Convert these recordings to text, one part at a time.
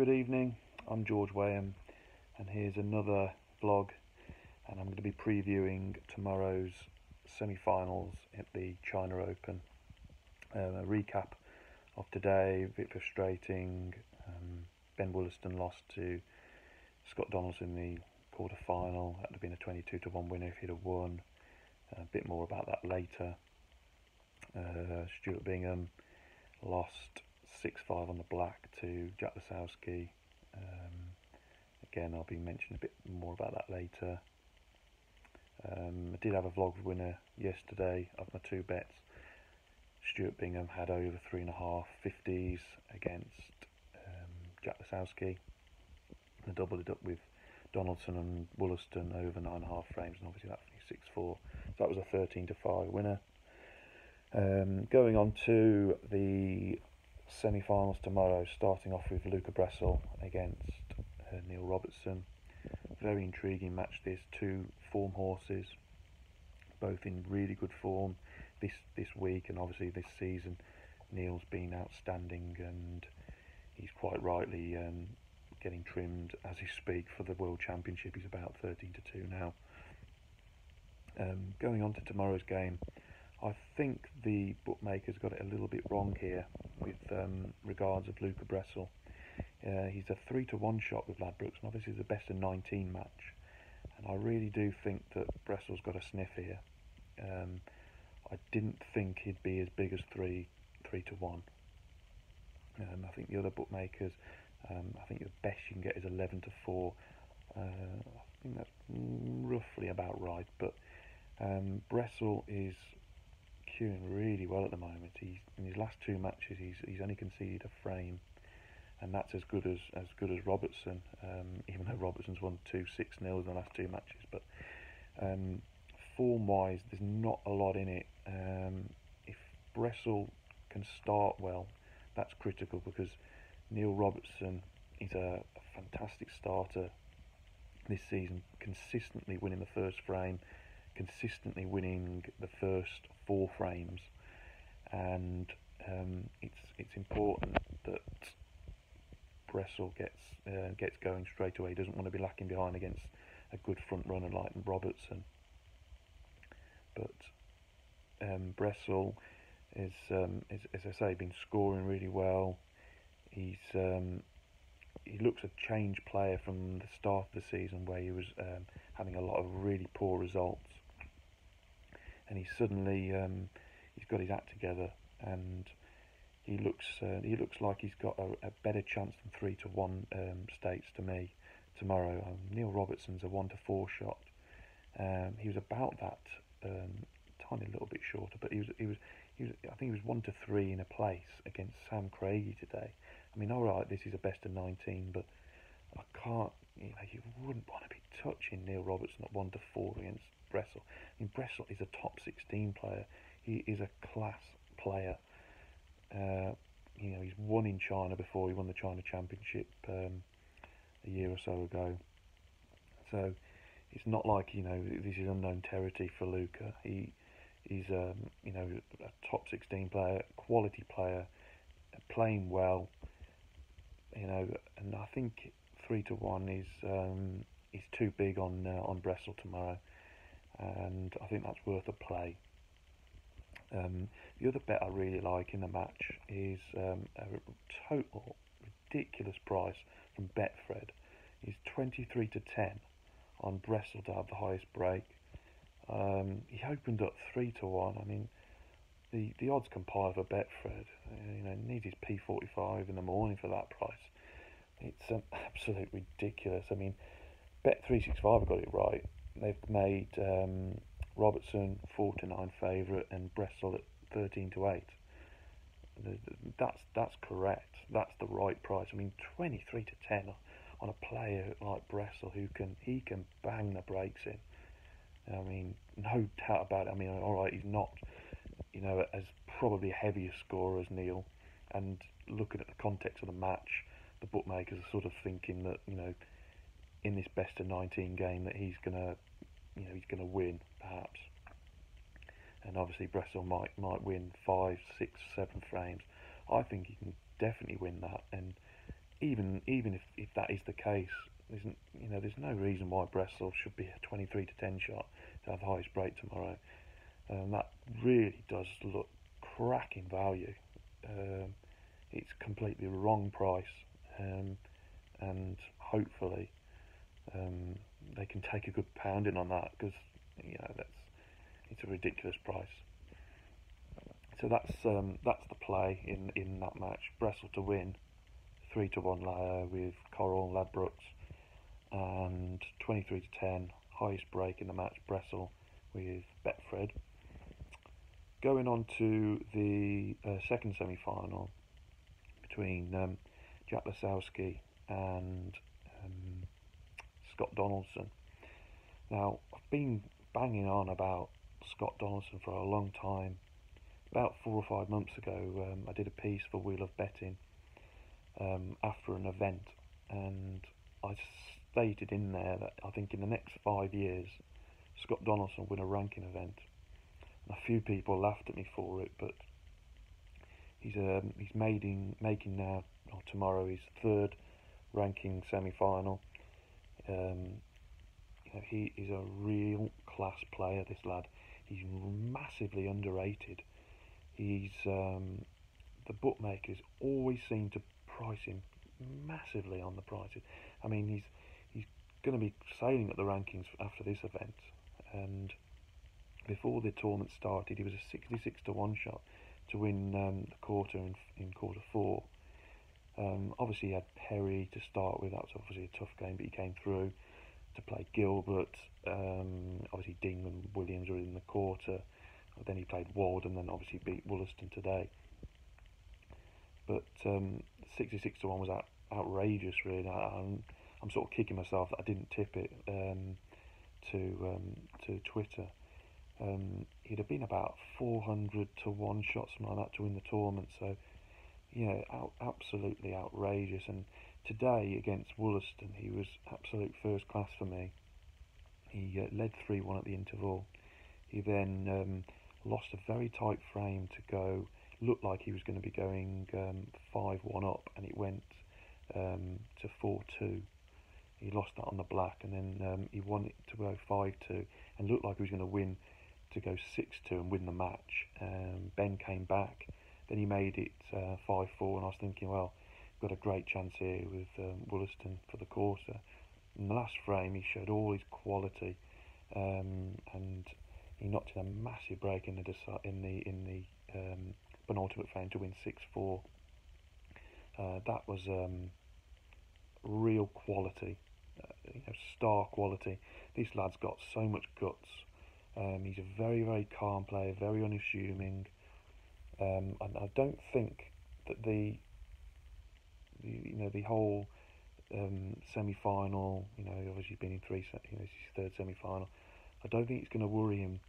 Good evening, I'm George Wayham, and here's another vlog, and I'm going to be previewing tomorrow's semi-finals at the China Open. A recap of today, a bit frustrating. Ben Wollaston lost to Scott Donaldson in the quarter-final. That would have been a 22-1 winner if he'd have won. A bit more about that later. Stuart Bingham lost 6-5 on the black to Jack Lisowski. Again, I'll be mentioning a bit more about that later. I did have a vlog winner yesterday of my two bets. Stuart Bingham had over 3.5 50s against Jack Lisowski. I doubled it up with Donaldson and Wollaston over 9.5 frames, and obviously that finished 6-4. So that was a 13-5 winner. Going on to the semi-finals tomorrow, starting off with Luca Brecel against Neil Robertson. Very intriguing match this. Two form horses, both in really good form this week and obviously this season. Neil's been outstanding, and he's quite rightly getting trimmed as he speak for the World Championship. He's about 13-2 now. Going on to tomorrow's game, I think the bookmakers got it a little bit wrong here with regards of Luca Brecel. He's a 3-1 shot with Ladbrokes, and obviously it's a best of 19 match. And I really do think that Brecel's got a sniff here. I didn't think he'd be as big as 3-1. I think the other bookmakers, I think the best you can get is 11-4. I think that's roughly about right. But Brecel is queuing really well at the moment. In his last two matches, he's only conceded a frame, and that's as good as Robertson. Even though Robertson's won 2 6-0 in the last two matches, but form-wise, there's not a lot in it. If Brecel can start well, that's critical, because Neil Robertson is a fantastic starter this season, consistently winning the first frame, consistently winning the first 4 frames, and it's important that Brecel gets going straight away. He doesn't want to be lacking behind against a good front runner like Robertson. But Brecel is, as I say, been scoring really well. He looks a changed player from the start of the season, where he was having a lot of really poor results, and he's suddenly he's got his act together, and he looks like he's got a better chance than 3-1 stakes to me tomorrow. Neil Robertson's a 1-4 shot. He was about that, tiny little bit shorter, but he was I think he was 1-3 in a place against Sam Craigie today. I mean, all right, this is a best of 19, but I can't. You wouldn't want to be touching Neil Robertson at 1-4 against Brecel. I mean, Brecel is a top 16 player. He is a class player. He's won in China before. He won the China Championship a year or so ago. So it's not like this is unknown territory for Luca. He's a top 16 player, quality player, playing well. And I think 3-1 is too big on Brecel tomorrow, and I think that's worth a play. The other bet I really like in the match is a total ridiculous price from Betfred. It's 23-10 on Brecel to have the highest break. He opened up 3-1. I mean, the odds compile for Betfred. Needs his P45 in the morning for that price. It's absolutely ridiculous. I mean, Bet365 have got it right. They've made Robertson 4-9 favourite and Brecel at 13-8. That's correct. That's the right price. I mean, 23-10 on a player like Brecel who can bang the brakes in. I mean, no doubt about it. I mean, all right, he's not as probably a heavier scorer as Neil, and looking at the context of the match, the bookmakers are sort of thinking that in this best of 19 game that he's gonna win perhaps, and obviously Brecel might win 5, 6, 7 frames. I think he can definitely win that, and even if that is the case, there's no reason why Bressel should be a 23 to 10 shot to have the highest break tomorrow. That really does look cracking value. Um, it's completely wrong price, um, and hopefully um, they can take a good pounding on that, because it's a ridiculous price. So that's the play in that match. Bressel to win, 3-1 with Coral and Ladbrokes, and 23 to 10 highest break in the match. Bressel with Betfred. Going on to the second semi-final between Jack Lasowski and um, Scott Donaldson. Now, I've been banging on about Scott Donaldson for a long time. About 4 or 5 months ago, I did a piece for Wheel of Betting after an event, and I stated in there that I think in the next 5 years, Scott Donaldson will win a ranking event. And a few people laughed at me for it, but he's making now, or tomorrow, his third ranking semi-final. He is a real class player, this lad. He's massively underrated. The bookmakers always seem to price him massively on the prices. I mean, he's going to be sailing at the rankings after this event, and before the tournament started, he was a 66 to 1 shot to win the quarter in quarter four. Obviously, he had Perry to start with. That was obviously a tough game, but he came through to play Gilbert. Obviously, Ding and Williams were in the quarter. Then he played Wald, and then obviously beat Wollaston today. But 66 to 1 was outrageous, really. I'm sort of kicking myself that I didn't tip it to Twitter. He'd have been about 400 to 1 shot, something like that, to win the tournament. So, absolutely outrageous. And today against Wollaston, he was absolute first class for me. He led 3-1 at the interval. He then lost a very tight frame to go. Looked like he was going to be going 5-1 up, and it went to 4-2. He lost that on the black, and then he won it to go 5-2, and looked like he was going to win to go 6-2 and win the match. Ben came back, then he made it 5-4, and I was thinking, well, we've got a great chance here with Wollaston for the quarter. In the last frame, he showed all his quality, and he knocked in a massive break in the penultimate frame to win 6-4. That was real quality, star quality. This lad's got so much guts. He's a very, very calm player, very unassuming, and I don't think that the whole semi-final, obviously been in three, it's his third semi-final. I don't think it's going to worry him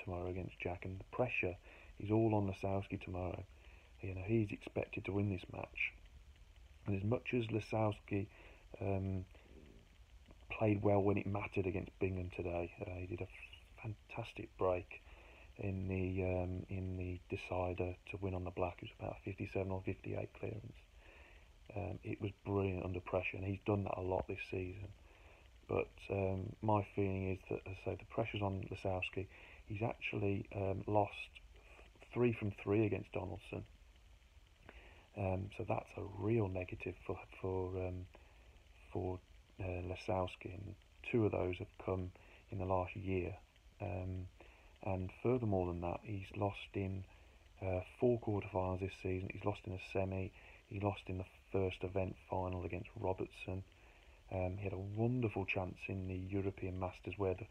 tomorrow against Jack, and the pressure is all on Lasowski tomorrow. He's expected to win this match, and as much as Lasowski played well when it mattered against Bingham today, he did a fantastic break in the decider to win on the black. It was about 57 or 58 clearance. It was brilliant under pressure, and he's done that a lot this season. But my feeling is that, as I say, the pressure's on Lasowski. He's actually lost 3 from 3 against Donaldson. So that's a real negative for Lasowski, and 2 of those have come in the last year. And furthermore than that, he's lost in 4 quarterfinals this season. He's lost in a semi. He lost in the first event final against Robertson. He had a wonderful chance in the European Masters where the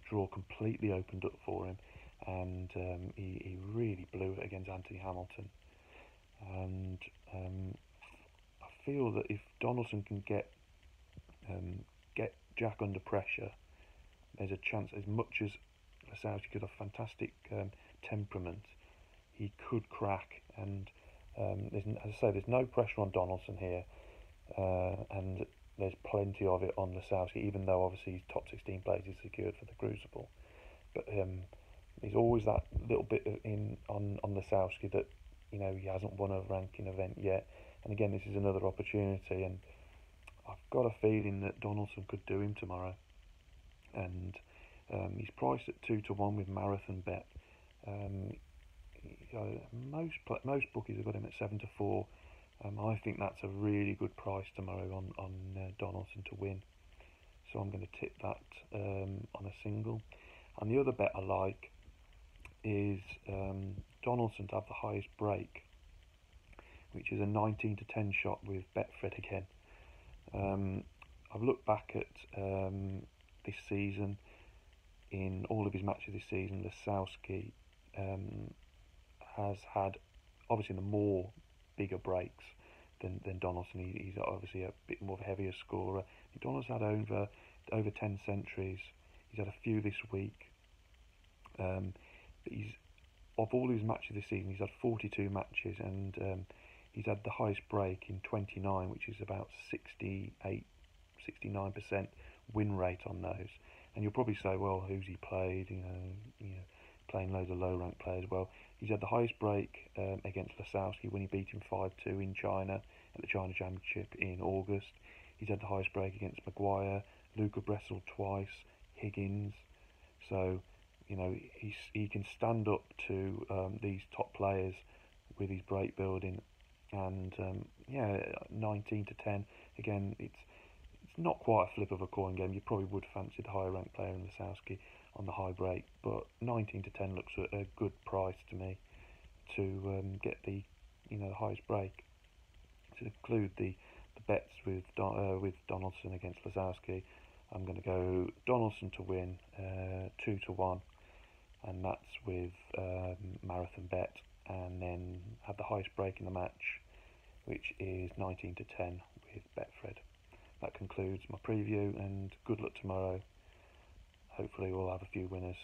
draw completely opened up for him, and he really blew it against Anthony Hamilton. And I feel that if Donaldson can get Jack under pressure, there's a chance. As much as Lasowski could have fantastic temperament, he could crack. And as I say, there's no pressure on Donaldson here, and there's plenty of it on Lasowski, even though obviously his top 16 place is secured for the Crucible. But there's always that little bit on Lasowski that he hasn't won a ranking event yet, And again, this is another opportunity, and I've got a feeling that Donaldson could do him tomorrow. And he's priced at 2-1 with Marathon Bet. Um, most bookies have got him at 7-4. I think that's a really good price tomorrow on Donaldson to win. So I'm going to tip that on a single. And the other bet I like is Donaldson to have the highest break, which is a 19-10 shot with Betfred again. I've looked back at this season. In all of his matches this season, Lasowski has had obviously the more bigger breaks than Donaldson. He's obviously a bit more of a heavier scorer. Donaldson's had over 10 centuries. He's had a few this week. But he's of all his matches this season, he's had 42 matches, and he's had the highest break in 29, which is about 69% win rate on those. And you'll probably say, well, who's he played? Playing loads of low-ranked players. Well, he's had the highest break against Lasowski when he beat him 5-2 in China at the China Championship in August. He's had the highest break against Maguire, Luca Bressel twice, Higgins. So, he can stand up to these top players with his break building. And 19-10. Again, it's not quite a flip of a coin game. You probably would fancy the higher ranked player in Lasowski on the high break, but 19-10 looks a good price to me to get the highest break. To conclude the bets with Donaldson against Lasowski, I'm going to go Donaldson to win 2-1, and that's with Marathon Bet, and then have the highest break in the match, which is 19-10 with Betfred. That concludes my preview, and good luck tomorrow. Hopefully we'll have a few winners.